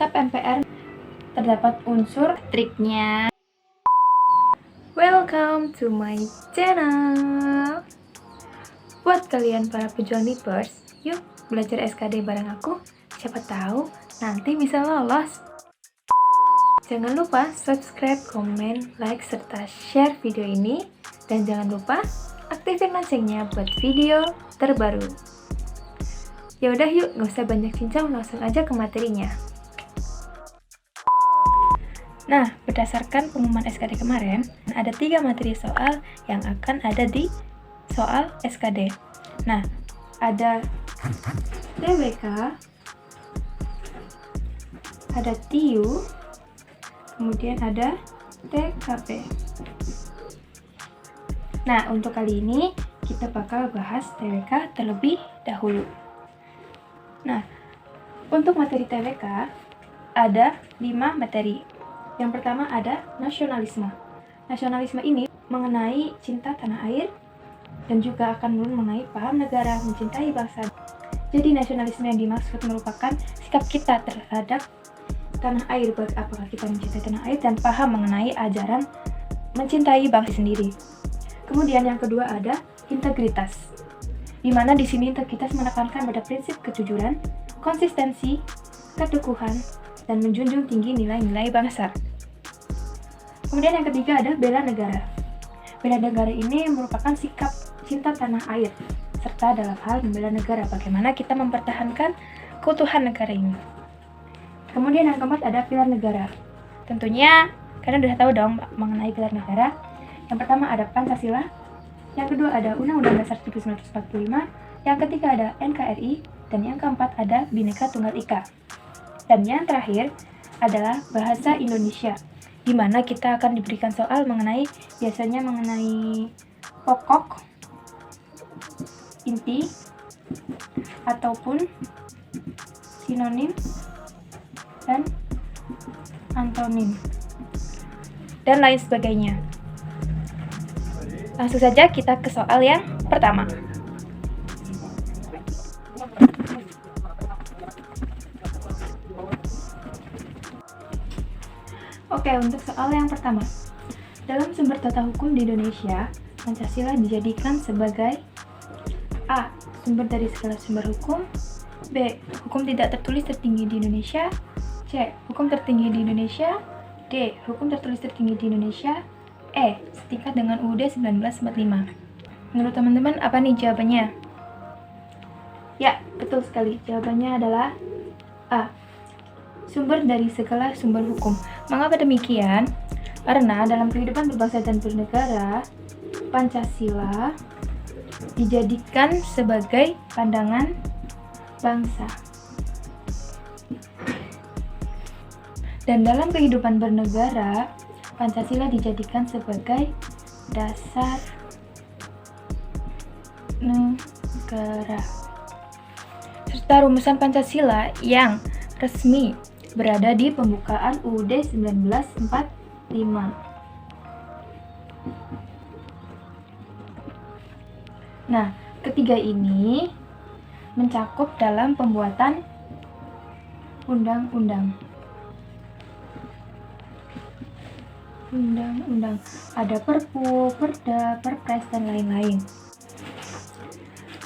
TAP MPR terdapat unsur triknya. Welcome to my channel. Buat kalian para pejuang Leapers, yuk belajar SKD bareng aku. Siapa tahu nanti bisa lolos. Jangan lupa subscribe, komen, like, serta share video ini. Dan jangan lupa aktifin loncengnya buat video terbaru. Ya udah yuk, gak usah banyak cincang, langsung aja ke materinya. Nah, berdasarkan pengumuman SKD kemarin, ada 3 materi soal yang akan ada di soal SKD. Nah, ada TWK, ada TIU, kemudian ada TKP. Nah, untuk kali ini kita bakal bahas TWK terlebih dahulu. Nah, untuk materi TWK ada 5 materi. Yang pertama ada nasionalisme. Nasionalisme ini mengenai cinta tanah air dan juga akan mengenai paham negara, mencintai bangsa. Jadi nasionalisme yang dimaksud merupakan sikap kita terhadap tanah air, apakah kita mencintai tanah air dan paham mengenai ajaran mencintai bangsa sendiri. Kemudian yang kedua ada integritas, di mana di sini integritas menekankan pada prinsip kejujuran, konsistensi, keteguhan, dan menjunjung tinggi nilai-nilai bangsa. Kemudian yang ketiga ada bela negara. Bela negara ini merupakan sikap cinta tanah air, serta dalam hal membela negara, bagaimana kita mempertahankan keutuhan negara ini. Kemudian yang keempat ada pilar negara. Tentunya kalian udah tahu dong mengenai pilar negara. Yang pertama ada Pancasila, yang kedua ada Undang-Undang Dasar 1945, yang ketiga ada NKRI, dan yang keempat ada Bhinneka Tunggal Ika. Dan yang terakhir adalah bahasa Indonesia, di mana kita akan diberikan soal biasanya mengenai pokok, inti, ataupun sinonim, dan antonim, dan lain sebagainya. Langsung saja kita ke soal yang pertama. Oke, untuk soal yang pertama. Dalam sumber tata hukum di Indonesia, Pancasila dijadikan sebagai A. Sumber dari segala sumber hukum. B. Hukum tidak tertulis tertinggi di Indonesia. C. Hukum tertinggi di Indonesia. D. Hukum tertulis tertinggi di Indonesia. E. Setingkat dengan UUD 1945. Menurut teman-teman, apa nih jawabannya? Ya, betul sekali. Jawabannya adalah A. Sumber dari segala sumber hukum. Mengapa demikian? Karena dalam kehidupan berbangsa dan bernegara, Pancasila dijadikan sebagai pandangan bangsa. Dan dalam kehidupan bernegara, Pancasila dijadikan sebagai dasar negara. Serta rumusan Pancasila yang resmi berada di pembukaan UUD 1945. Nah, ketiga ini mencakup dalam pembuatan undang-undang. Ada Perpu, Perda, Perpres, dan lain-lain.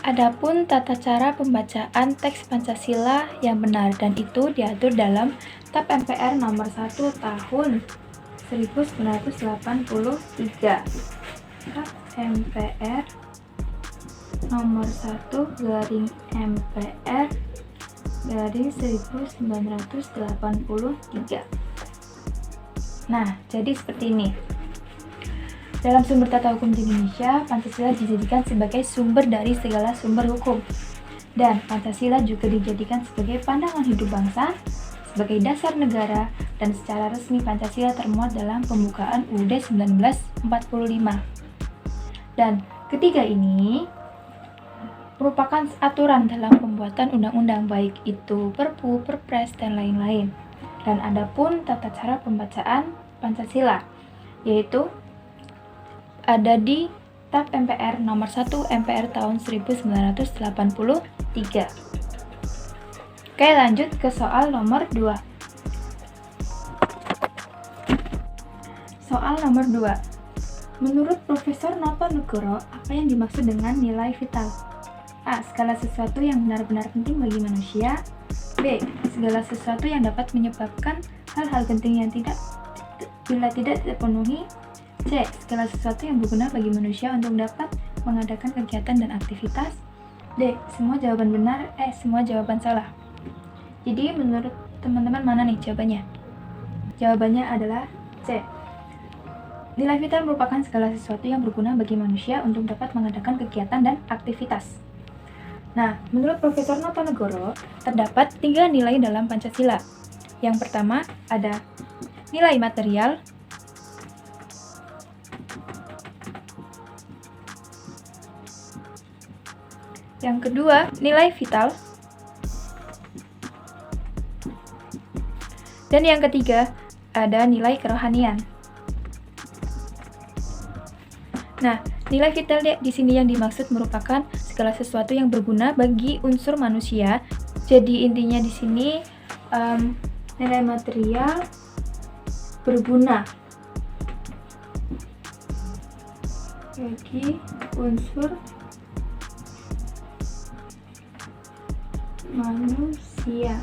Adapun tata cara pembacaan teks Pancasila yang benar dan itu diatur dalam TAP MPR nomor 1 tahun 1983. TAP MPR nomor 1/MPR/1983. Nah, jadi seperti ini. Dalam sumber tata hukum di Indonesia, Pancasila dijadikan sebagai sumber dari segala sumber hukum. Dan Pancasila juga dijadikan sebagai pandangan hidup bangsa, sebagai dasar negara, dan secara resmi Pancasila termuat dalam pembukaan UUD 1945. Dan ketiga ini merupakan aturan dalam pembuatan undang-undang, baik itu Perpu, Perpres, dan lain-lain. Dan adapun tata cara pembacaan Pancasila, yaitu ada di TAP MPR nomor 1 MPR tahun 1983. Oke, lanjut ke soal nomor 2. Soal nomor 2. Menurut Profesor Notonegoro, apa yang dimaksud dengan nilai vital? A. Segala sesuatu yang benar-benar penting bagi manusia. B. Segala sesuatu yang dapat menyebabkan hal-hal penting yang bila tidak terpenuhi. C. Segala sesuatu yang berguna bagi manusia untuk dapat mengadakan kegiatan dan aktivitas. D. Semua jawaban salah. Jadi menurut teman-teman mana nih jawabannya? Jawabannya adalah C. Nilai vital merupakan segala sesuatu yang berguna bagi manusia untuk dapat mengadakan kegiatan dan aktivitas. Nah, menurut Profesor Notonegoro, terdapat 3 nilai dalam Pancasila. Yang pertama ada nilai material, yang kedua nilai vital, dan yang ketiga ada nilai kerohanian. Nah, nilai vital di sini yang dimaksud merupakan segala sesuatu yang berguna bagi unsur manusia. Jadi intinya di sini nilai material berguna bagi unsur manusia.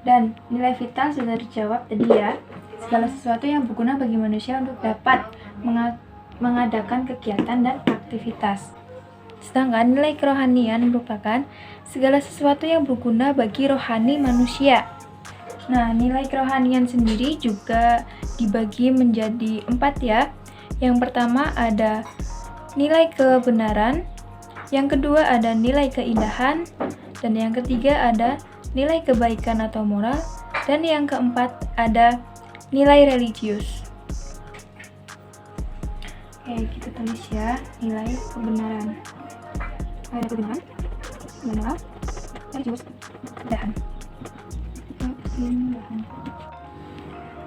Dan nilai vital sudah dijawab tadi ya. Segala sesuatu yang berguna bagi manusia untuk dapat mengadakan kegiatan dan aktivitas. Sedangkan nilai kerohanian merupakan segala sesuatu yang berguna bagi rohani manusia. Nah, nilai kerohanian sendiri juga dibagi menjadi 4 ya. Yang pertama ada nilai kebenaran, yang kedua ada nilai keindahan, dan yang ketiga ada nilai kebaikan atau moral, dan yang keempat ada nilai religius. Oke, kita tulis ya, nilai kebenaran. Ada kebenaran, moral, religius, keindahan.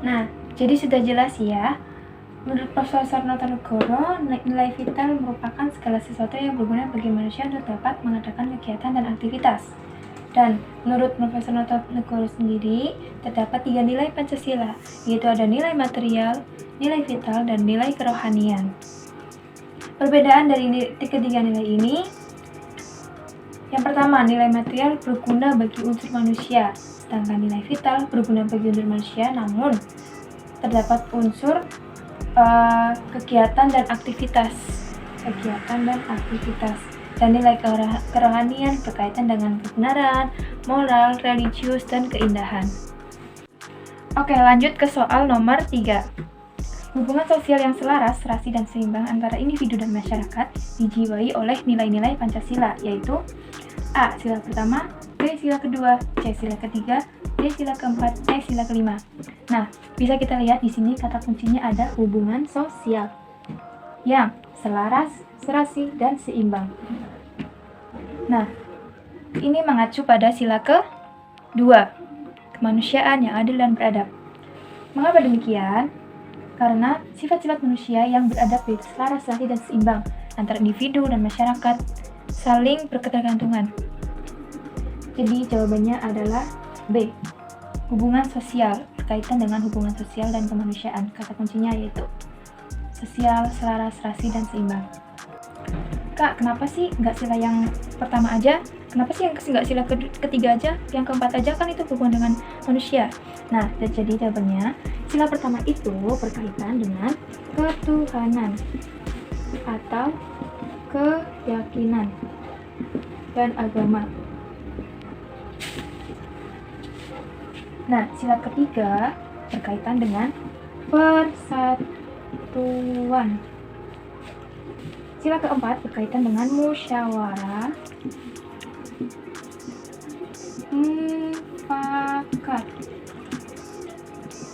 Nah, jadi sudah jelas ya. Menurut Profesor Notonegoro, nilai vital merupakan segala sesuatu yang berguna bagi manusia untuk dapat mengadakan kegiatan dan aktivitas. Dan menurut Profesor Notonegoro sendiri, terdapat 3 nilai Pancasila, yaitu ada nilai material, nilai vital, dan nilai kerohanian. Perbedaan dari ketiga nilai ini, yang pertama, nilai material berguna bagi unsur manusia, sedangkan nilai vital berguna bagi unsur manusia, namun terdapat unsur kegiatan dan aktivitas. Dan nilai kerohanian berkaitan dengan kebenaran, moral, religius, dan keindahan. Oke, lanjut ke soal nomor 3. Hubungan sosial yang selaras, serasi, dan seimbang antara individu dan masyarakat dijiwai oleh nilai-nilai Pancasila, yaitu A. Sila pertama, B. Sila kedua, C. Sila ketiga, D. Sila keempat, E. Sila kelima. Nah, bisa kita lihat di sini kata kuncinya ada hubungan sosial yang selaras, serasi, dan seimbang. Nah, ini mengacu pada sila ke-2, kemanusiaan yang adil dan beradab. Mengapa demikian? Karena sifat-sifat manusia yang beradab yaitu selaras, serasi, dan seimbang antara individu dan masyarakat saling berketergantungan. Jadi jawabannya adalah B. Hubungan sosial berkaitan dengan hubungan sosial dan kemanusiaan. Kata kuncinya yaitu sosial, selaras, serasi, dan seimbang. Kak, kenapa sih nggak sila yang pertama aja? Kenapa sih nggak sila ketiga aja? Yang keempat aja, kan itu hubungan dengan manusia. Nah, jadi jawabannya sila pertama itu berkaitan dengan ketuhanan atau keyakinan dan agama. Nah, sila ketiga berkaitan dengan persatuan. Sila keempat berkaitan dengan musyawarah mufakat.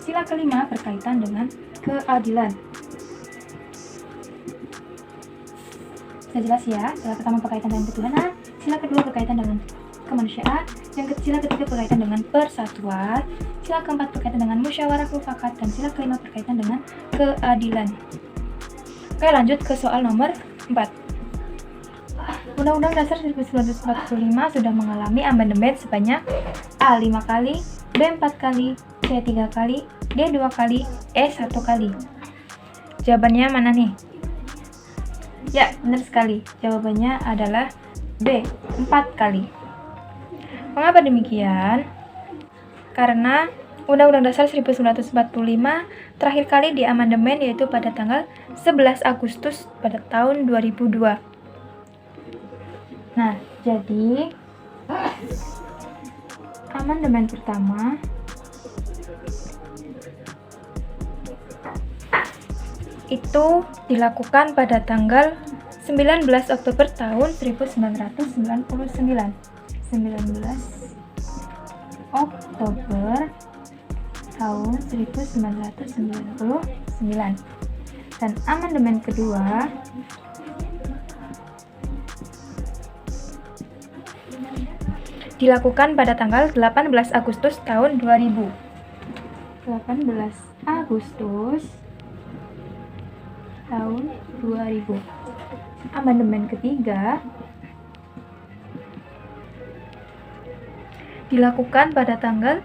Sila kelima berkaitan dengan keadilan. Sudah jelas ya, sila pertama berkaitan dengan ketuhanan, sila kedua berkaitan dengan kemanusiaan, sila ketiga berkaitan dengan persatuan, sila keempat berkaitan dengan musyawarah mufakat, dan sila kelima berkaitan dengan keadilan. Oke, lanjut ke soal nomor 4. Undang-Undang Dasar 1945 sudah mengalami amandemen sebanyak A. 5 kali, B 4 kali, C 3 kali, D 2 kali, E 1 kali. Jawabannya mana nih? Ya, benar sekali. Jawabannya adalah B 4 kali. Mengapa demikian? Karena Undang-Undang Dasar 1945 terakhir kali diamandemen yaitu pada tanggal 11 Agustus pada tahun 2002. Nah, jadi amandemen pertama itu dilakukan pada tanggal 19 Oktober tahun 1999. 19 Oktober tahun 1999. Dan amandemen kedua dilakukan pada tanggal 18 Agustus tahun 2000. 18 Agustus tahun 2000. Amandemen ketiga dilakukan pada tanggal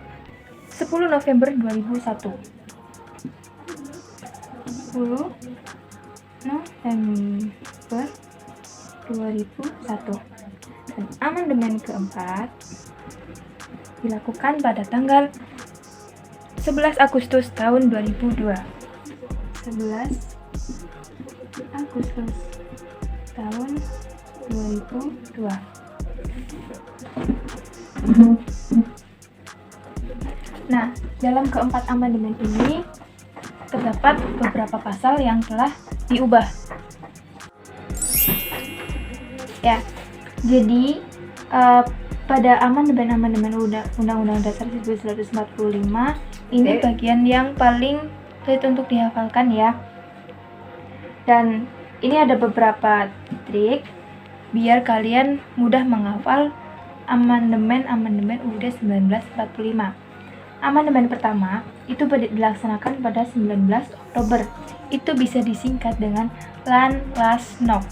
10 November 2001. 10 November 2001. Dan amandemen keempat dilakukan pada tanggal 11 Agustus tahun 2002. 11 Agustus tahun 2002. Nah, dalam keempat amandemen ini terdapat beberapa pasal yang telah diubah. Ya, jadi pada amandemen Undang-Undang Dasar 1945 ini bagian yang paling sulit untuk dihafalkan ya. Dan ini ada beberapa trik biar kalian mudah menghafal amandemen UUD 1945. Amandemen pertama itu dilaksanakan pada 19 Oktober. Itu bisa disingkat dengan Lan-Las-Nok.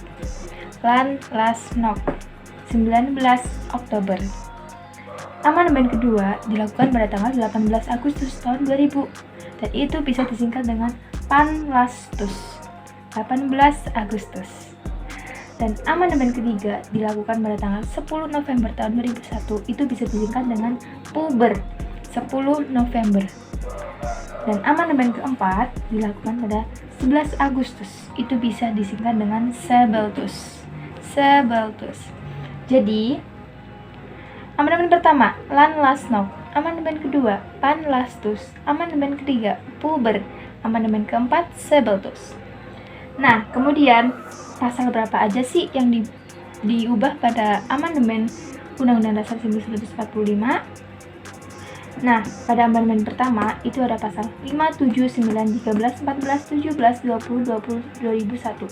Lan-Las-Nok. 19 Oktober. Amandemen kedua dilakukan pada tanggal 18 Agustus tahun 2000 dan itu bisa disingkat dengan Panlastus. 18 Agustus. Dan amandemen ketiga dilakukan pada tanggal 10 November tahun 2001 itu bisa disingkat dengan Puber. 10 November. Dan amandemen keempat dilakukan pada 11 Agustus. Itu bisa disingkat dengan Sebeltus. Sebeltus. Jadi, amandemen pertama, Lan-Las-Nok. Amandemen kedua, Panlastus. Amandemen ketiga, Puber. Amandemen keempat, Sebeltus. Nah, kemudian pasal berapa aja sih yang diubah pada amandemen Undang-Undang Dasar 1945? Nah, pada amandemen pertama itu ada pasal 5, 7, 9, 13, 14, 17, 20, 21.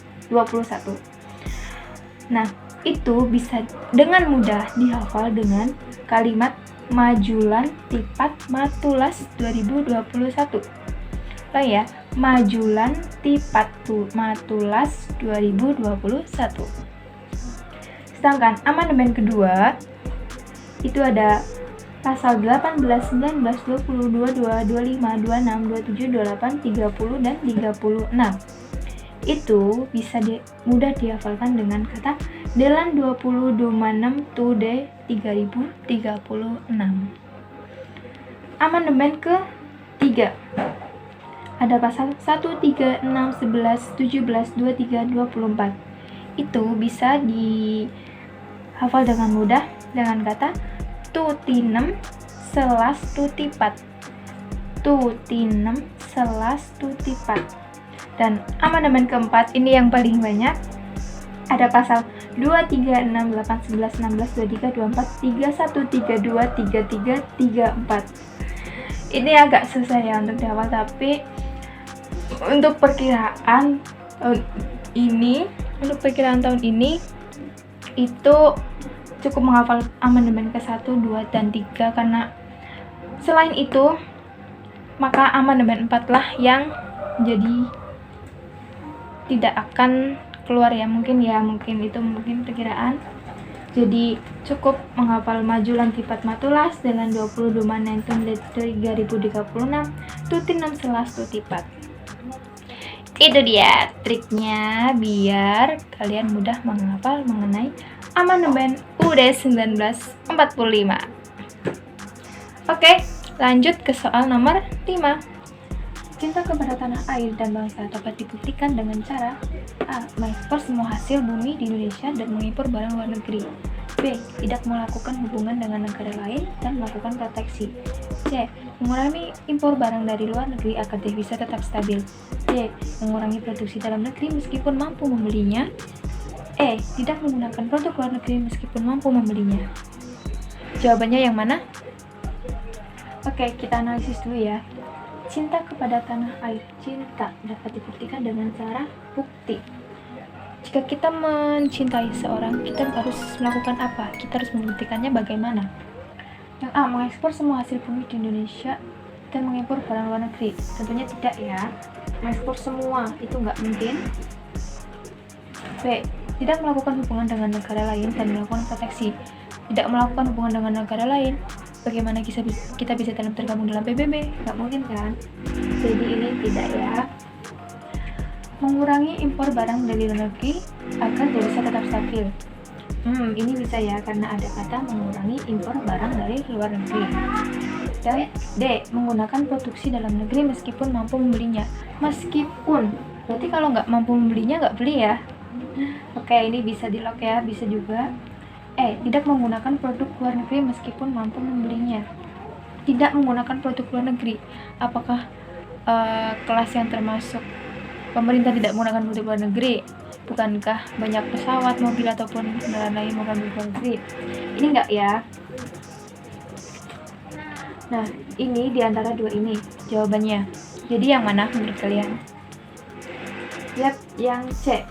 Nah, itu bisa dengan mudah dihafal dengan kalimat Majulan Tipat Matulas 2021. Oh ya, Majulan Tipat Matulas 2021. Sedangkan amandemen kedua itu ada pasal 18, 19, 20, 22, 25, 26, 27, 28, 30, dan 36. Itu bisa mudah dihafalkan dengan kata Delan 20 Dumanem Tude 3036. Amandemen ke-3 ada pasal 1, 3, 6, 11, 17, 23, 24. Itu bisa dihafal dengan mudah dengan kata Tutinem selas tutipat. Tutinem selas tutipat. Dan amandemen keempat ini yang paling banyak. Ada pasal 2, 3, 6, 8, 11, 16, 23, 24, 31, 32, 33, 34. Ini agak susah ya untuk dihafal, tapi untuk perkiraan tahun ini itu cukup menghafal amandemen ke-1, 2, dan 3 karena selain itu maka amandemen 4 lah yang jadi tidak akan keluar ya mungkin itu perkiraan. Jadi cukup menghafal majulan tipat matulas dengan 22 manentum 3036 tutin 6 selas tipat. Itu dia triknya biar kalian mudah menghafal mengenai amandemen UUD 1945. Oke, lanjut ke soal nomor 5. Cinta kepada tanah air dan bangsa dapat dibuktikan dengan cara A. Mengekspor semua hasil bumi di Indonesia dan mengimpor barang luar negeri. B. Tidak melakukan hubungan dengan negara lain dan melakukan proteksi. C. Mengurangi impor barang dari luar negeri agar devisa tetap stabil. D. Mengurangi produksi dalam negeri meskipun mampu membelinya. E. Tidak menggunakan produk luar negeri meskipun mampu membelinya. Jawabannya yang mana? Oke, kita analisis dulu ya. Cinta kepada tanah air. Cinta dapat dibuktikan dengan cara bukti. Jika kita mencintai seorang, kita harus melakukan apa? Kita harus membuktikannya bagaimana? Yang A. Mengekspor semua hasil bumi di Indonesia dan mengimpor barang luar negeri. Tentunya tidak ya. Mengekspor semua itu nggak mungkin. B. Tidak melakukan hubungan dengan negara lain dan melakukan proteksi. Tidak melakukan hubungan dengan negara lain, bagaimana kita bisa tergabung dalam PBB? Nggak mungkin kan? Jadi ini tidak ya. Mengurangi impor barang dari luar negeri agar devisa tetap stabil. Ini bisa ya, karena ada kata mengurangi impor barang dari luar negeri. Dan D. Menggunakan produksi dalam negeri meskipun mampu membelinya. Meskipun, berarti kalau nggak mampu membelinya nggak beli ya. Oke, ini bisa di lock ya, bisa juga. E. Tidak menggunakan produk luar negeri meskipun mampu membelinya. Tidak menggunakan produk luar negeri. Apakah kelas yang termasuk pemerintah tidak menggunakan produk luar negeri? Bukankah banyak pesawat, mobil, ataupun kendaraan lain menggunakan luar negeri? Ini enggak ya. Nah, ini diantara dua ini jawabannya. Jadi yang mana menurut kalian? Yap, yang C.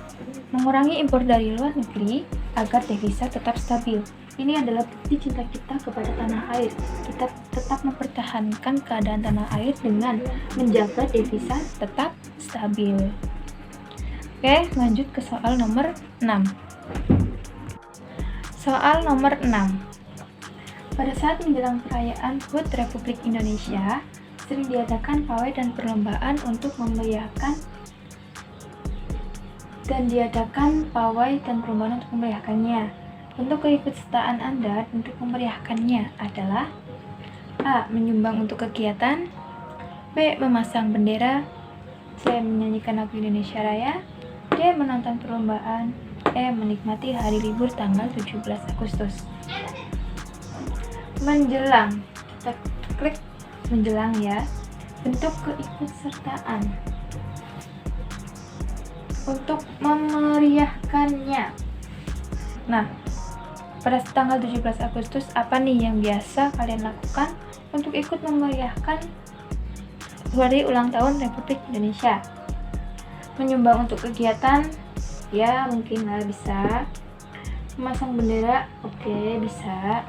Mengurangi impor dari luar negeri agar devisa tetap stabil. Ini adalah bukti cinta kita kepada tanah air. Kita tetap mempertahankan keadaan tanah air dengan menjaga devisa tetap stabil. Oke, lanjut ke soal nomor 6. Soal nomor 6. Pada saat menjelang perayaan HUT Republik Indonesia, sering diadakan pawai dan perlombaan untuk memeriahkan memeriahkannya. Untuk keikutsertaan Anda untuk memeriahkannya adalah A. Menyumbang untuk kegiatan. B. Memasang bendera. C. Menyanyikan lagu Indonesia Raya. D. Menonton perlombaan. E. Menikmati hari libur tanggal 17 Agustus. Menjelang. Kita klik menjelang ya. Bentuk keikutsertaan untuk memeriahkannya. Nah, pada tanggal 17 Agustus apa nih yang biasa kalian lakukan untuk ikut memeriahkan hari ulang tahun Republik Indonesia? Menyumbang untuk kegiatan, ya mungkin lah bisa. Memasang bendera, oke bisa.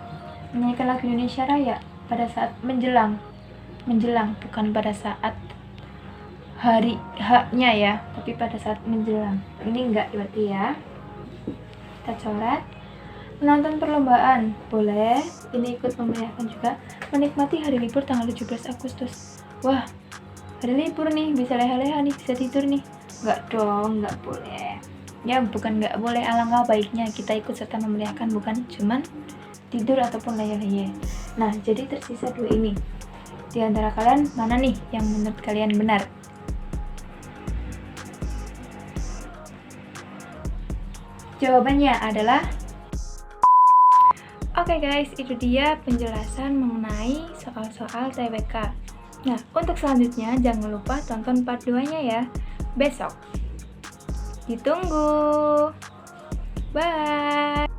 Menyanyikan lagu Indonesia Raya pada saat menjelang, bukan pada saat hari haknya ya, tapi pada saat menjelang. Ini enggak berarti ya. Kita coret. Menonton perlombaan, boleh. Ini ikut memeriahkan juga. Menikmati hari libur tanggal 17 Agustus. Wah, hari libur nih, bisa leha-leha nih, bisa tidur nih. Enggak dong, enggak boleh. Ya, bukan enggak boleh, alangkah baiknya kita ikut serta memeriahkan, bukan cuman tidur ataupun leha-leha. Nah, jadi tersisa dua ini. Di antara kalian, mana nih yang menurut kalian benar? Jawabannya adalah Oke guys, itu dia penjelasan mengenai soal-soal TBK. Nah, untuk selanjutnya jangan lupa tonton part 2-nya ya, besok. Ditunggu. Bye.